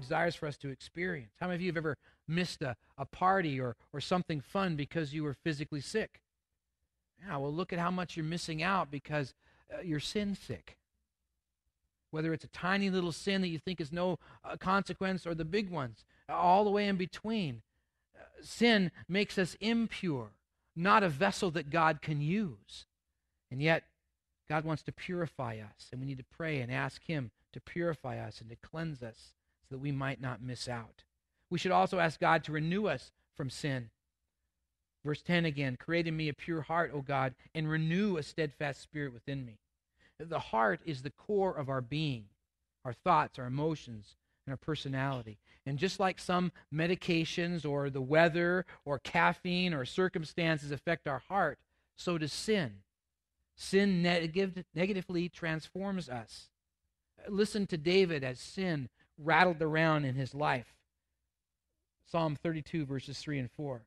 desires for us to experience. How many of you have ever missed a party or something fun because you were physically sick? Yeah, well, look at how much you're missing out because you're sin sick. Whether it's a tiny little sin that you think is no consequence or the big ones, all the way in between. Sin makes us impure, not a vessel that God can use. And yet, God wants to purify us, and we need to pray and ask Him to purify us and to cleanse us so that we might not miss out. We should also ask God to renew us from sin. Verse 10 again, create in me a pure heart, O God, and renew a steadfast spirit within me. The heart is the core of our being, our thoughts, our emotions, and our personality. And just like some medications or the weather or caffeine or circumstances affect our heart, so does sin. Sin negatively transforms us. Listen to David as sin rattled around in his life. Psalm 32, verses 3 and 4.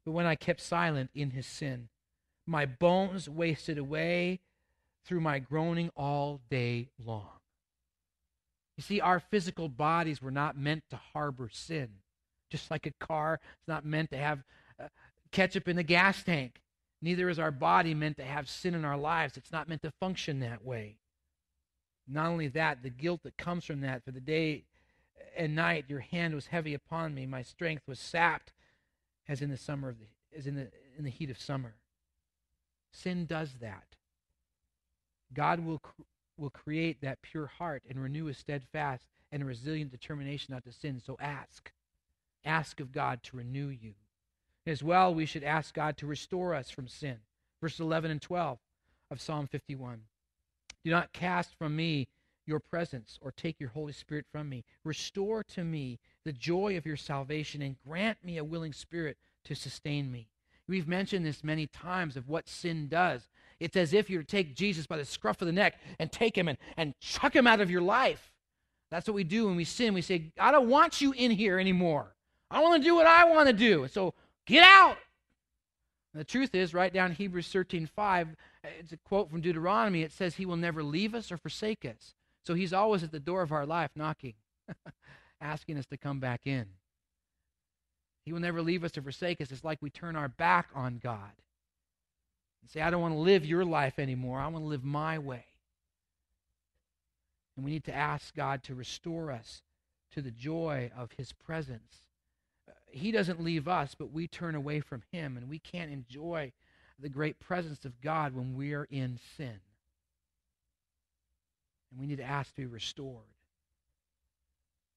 But when I kept silent in his sin, my bones wasted away through my groaning all day long. You see, our physical bodies were not meant to harbor sin. Just like a car is not meant to have ketchup in the gas tank. Neither is our body meant to have sin in our lives. It's not meant to function that way. Not only that, the guilt that comes from that, for the day and night your hand was heavy upon me. My strength was sapped as in the heat of summer. Sin does that. God will create that pure heart and renew a steadfast and a resilient determination not to sin. So ask. Ask of God to renew you. As well, we should ask God to restore us from sin. Verses 11 and 12 of Psalm 51. Do not cast from me your presence or take your Holy Spirit from me. Restore to me the joy of your salvation and grant me a willing spirit to sustain me. We've mentioned this many times of what sin does. It's as if you were to take Jesus by the scruff of the neck and take him and chuck him out of your life. That's what we do when we sin. We say, I don't want you in here anymore. I want to do what I want to do. And so get out. And the truth is, right down Hebrews 13:5, it's a quote from Deuteronomy. It says he will never leave us or forsake us. So he's always at the door of our life knocking, asking us to come back in. He will never leave us or forsake us. It's like we turn our back on God and say, I don't want to live your life anymore. I want to live my way. And we need to ask God to restore us to the joy of his presence. He doesn't leave us, but we turn away from him, and we can't enjoy the great presence of God when we are in sin. And we need to ask to be restored.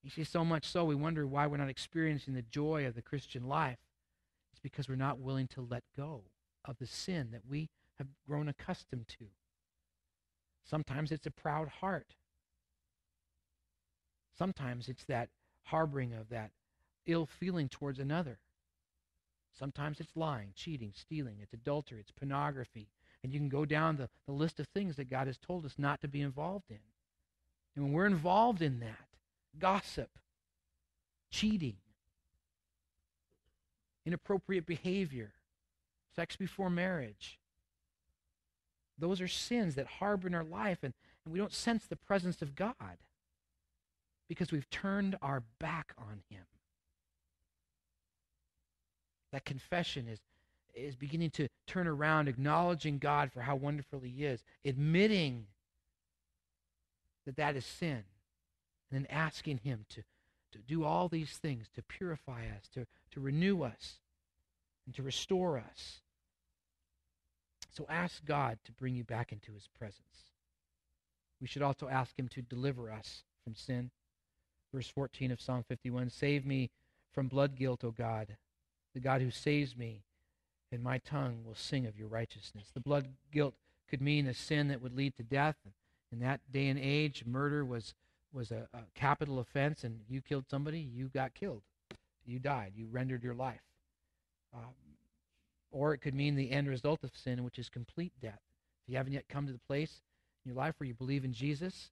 You see, so much so we wonder why we're not experiencing the joy of the Christian life. It's because we're not willing to let go of the sin that we have grown accustomed to. Sometimes it's a proud heart. Sometimes it's that harboring of that ill feeling towards another. Sometimes it's lying, cheating, stealing, it's adultery, it's pornography. And you can go down the list of things that God has told us not to be involved in. And when we're involved in that, gossip, cheating, inappropriate behavior, sex before marriage, those are sins that harbor in our life, and we don't sense the presence of God because we've turned our back on him. That confession is beginning to turn around, acknowledging God for how wonderful he is, admitting that is sin, and then asking him to do all these things, to purify us, to renew us, and to restore us. So ask God to bring you back into his presence. We should also ask him to deliver us from sin. Verse 14 of Psalm 51, save me from blood guilt, O God, the God who saves me, and my tongue will sing of your righteousness. The blood guilt could mean a sin that would lead to death. In that day and age, murder was a capital offense, and you killed somebody, you got killed. You died. You rendered your life. Or it could mean the end result of sin, which is complete death. If you haven't yet come to the place in your life where you believe in Jesus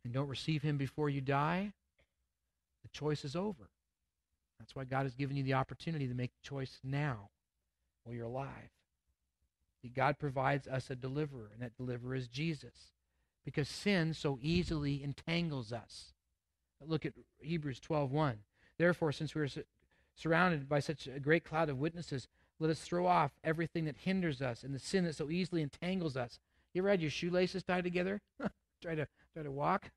and don't receive him before you die, the choice is over. That's why God has given you the opportunity to make the choice now while you're alive. God provides us a deliverer, and that deliverer is Jesus, because sin so easily entangles us. Look at Hebrews 12:1. Therefore, since we are surrounded by such a great cloud of witnesses, let us throw off everything that hinders us and the sin that so easily entangles us. You ever had your shoelaces tied together? try to walk?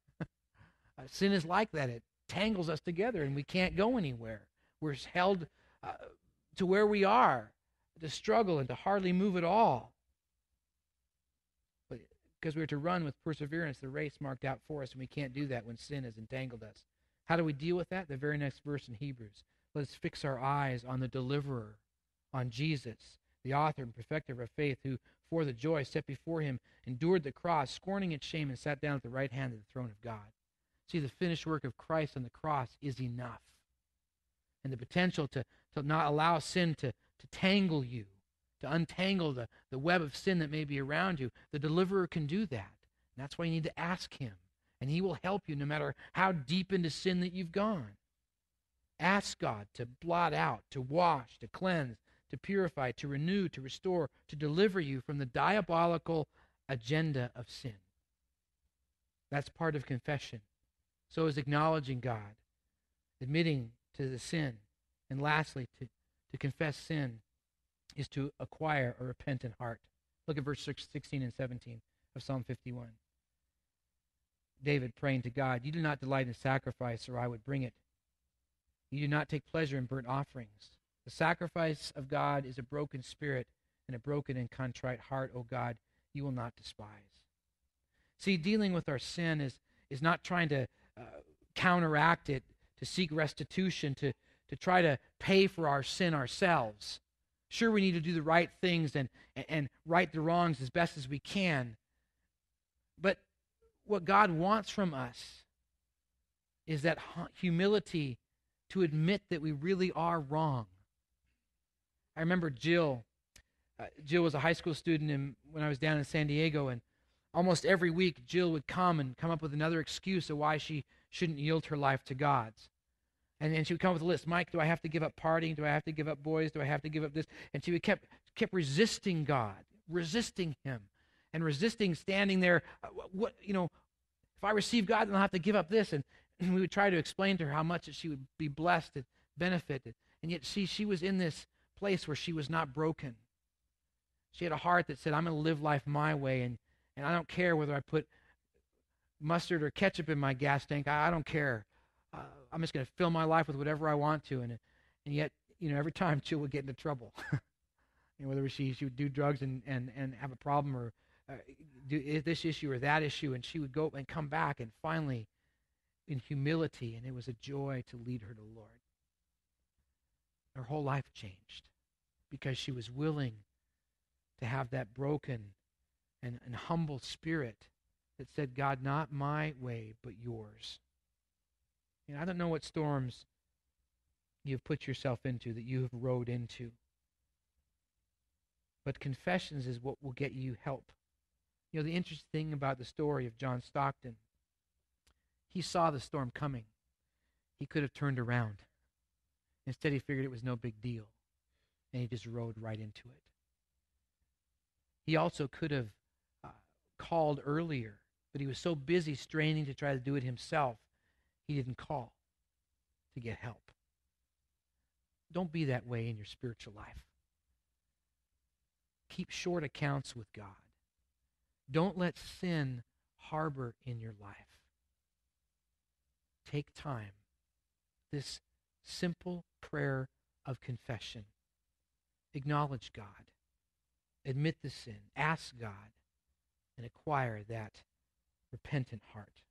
Sin is like that. It tangles us together and we can't go anywhere. We're held to where we are, to struggle and to hardly move at all. But because we're to run with perseverance the race marked out for us, and we can't do that when sin has entangled us. How do we deal with that? The very next verse in Hebrews. Let us fix our eyes on the deliverer, on Jesus, the author and perfecter of our faith, who for the joy set before him endured the cross, scorning its shame, and sat down at the right hand of the throne of God. See, the finished work of Christ on the cross is enough. And the potential to not allow sin to tangle you, to untangle the web of sin that may be around you, the deliverer can do that. And that's why you need to ask him. And he will help you no matter how deep into sin that you've gone. Ask God to blot out, to wash, to cleanse, to purify, to renew, to restore, to deliver you from the diabolical agenda of sin. That's part of confession. So is acknowledging God, admitting to the sin. And lastly, to confess sin is to acquire a repentant heart. Look at verse 16 and 17 of Psalm 51. David praying to God, "You do not delight in sacrifice, or I would bring it. You do not take pleasure in burnt offerings. The sacrifice of God is a broken spirit, and a broken and contrite heart, O God, you will not despise." See, dealing with our sin is not trying to counteract it, to seek restitution, to try to pay for our sin ourselves. Sure, we need to do the right things and right the wrongs as best as we can. But what God wants from us is that humility to admit that we really are wrong. I remember Jill. Jill was a high school student when I was down in San Diego, and almost every week Jill would come up with another excuse of why she shouldn't yield her life to God's. And she would come up with a list. Mike, do I have to give up partying? Do I have to give up boys? Do I have to give up this? And she would kept resisting God, resisting him, and resisting standing there. If I receive God, then I'll have to give up this. And we would try to explain to her how much that she would be blessed and benefited. And yet she was in this place where she was not broken. She had a heart that said, I'm going to live life my way, and I don't care whether I put mustard or ketchup in my gas tank. I don't care. I'm just going to fill my life with whatever I want to. And yet, every time Jill would get into trouble. Whether she would do drugs and have a problem, or do this issue or that issue, and she would go and come back, and finally, in humility, and it was a joy to lead her to the Lord. Her whole life changed because she was willing to have that broken and humble spirit that said, God, not my way, but yours. I don't know what storms you've put yourself into, that you have rode into. But confessions is what will get you help. The interesting thing about the story of John Stockton, he saw the storm coming. He could have turned around. Instead, he figured it was no big deal, and he just rode right into it. He also could have called earlier, but he was so busy straining to try to do it himself, he didn't call to get help. Don't be that way in your spiritual life. Keep short accounts with God. Don't let sin harbor in your life. Take time. This simple prayer of confession. Acknowledge God. Admit the sin. Ask God. And acquire that repentant heart.